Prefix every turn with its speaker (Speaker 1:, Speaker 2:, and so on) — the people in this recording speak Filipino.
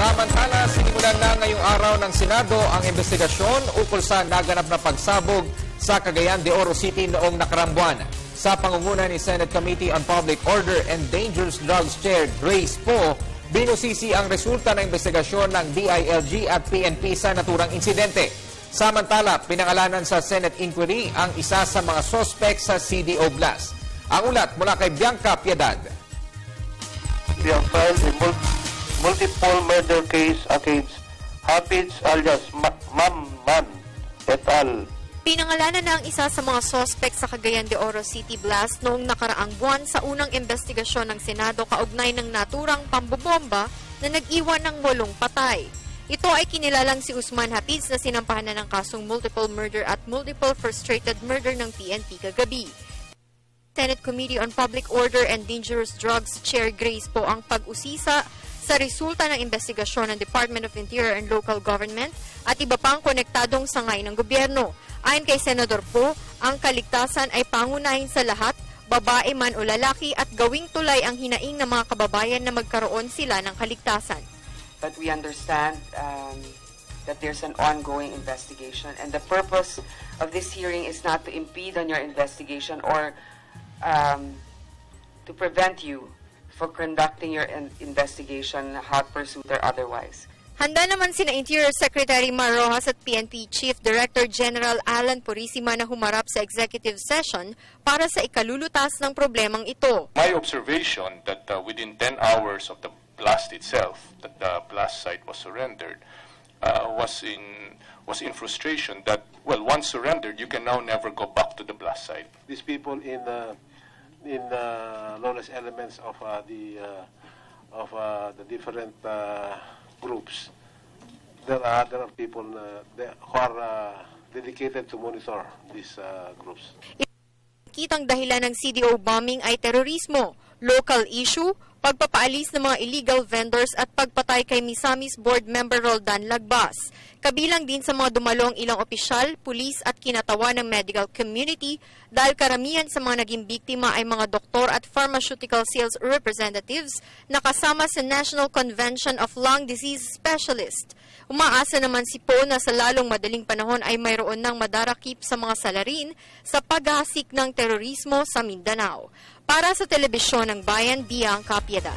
Speaker 1: Samantala, sinimulan na ngayong araw ng Senado ang investigasyon ukol sa naganap na pagsabog sa Cagayan de Oro City noong nakarang buwan. Sa pangunguna ni Senate Committee on Public Order and Dangerous Drugs Chair Grace Poe, binusisi ang resulta ng investigasyon ng DILG at PNP sa naturang insidente. Samantala, pinangalanan sa Senate inquiry ang isa sa mga sospek sa CDO blast. Ang ulat mula kay Bianca Piedad.
Speaker 2: We have filed a multiple murder case against Hafiz alias Mamman et al.
Speaker 3: Pinangalanan na ang isa sa mga sospek sa Cagayan de Oro City blast noong nakaraang buwan sa unang investigasyon ng Senado kaugnay ng naturang pambobomba na nag-iwan ng 8 patay. Ito ay kinilalang si Usman Hafiz na sinampahan na ng kasong multiple murder at multiple frustrated murder ng PNP kagabi. Senate Committee on Public Order and Dangerous Drugs Chair Grace Poe ang pag-usisa sa resulta ng investigasyon ng Department of Interior and Local Government at iba pang konektadong sangay ng gobyerno. Ayon kay Senador Poe, ang kaligtasan ay pangunahin sa lahat, babae man o lalaki, at gawing tulay ang hinaing ng mga kababayan na magkaroon sila ng kaligtasan.
Speaker 4: But we understand that there's an ongoing investigation, and the purpose of this hearing is not to impede on your investigation or to prevent you for conducting your investigation, hot pursuit or otherwise.
Speaker 3: Handa naman sina Interior Secretary Mar Rojas at PNP Chief Director General Alan Purisima na humarap sa executive session para sa ikalulutas ng problemang ito.
Speaker 5: My observation that within 10 hours of the blast itself, that the blast site was surrendered, was in frustration that, well, once surrendered, you can now never go back to the blast site.
Speaker 2: These people in lawless elements of the different groups, there are people who are dedicated to monitor these groups.
Speaker 3: Kitang dahilan ng CDO bombing ay terorismo, local issue, pagpapaalis ng mga illegal vendors at pagpatay kay Misamis Board Member Roldan Lagbas. Kabilang din sa mga dumalong ilang opisyal, pulis at kinatawa ng medical community dahil karamihan sa mga naging biktima ay mga doktor at pharmaceutical sales representatives na kasama sa National Convention of Lung Disease Specialists. Umaasa naman si Poe na sa lalong madaling panahon ay mayroon ng madarakip sa mga salarin sa paghahasik ng terorismo sa Mindanao. Para sa Telebisyon ng Bayan, Bianca Piedad.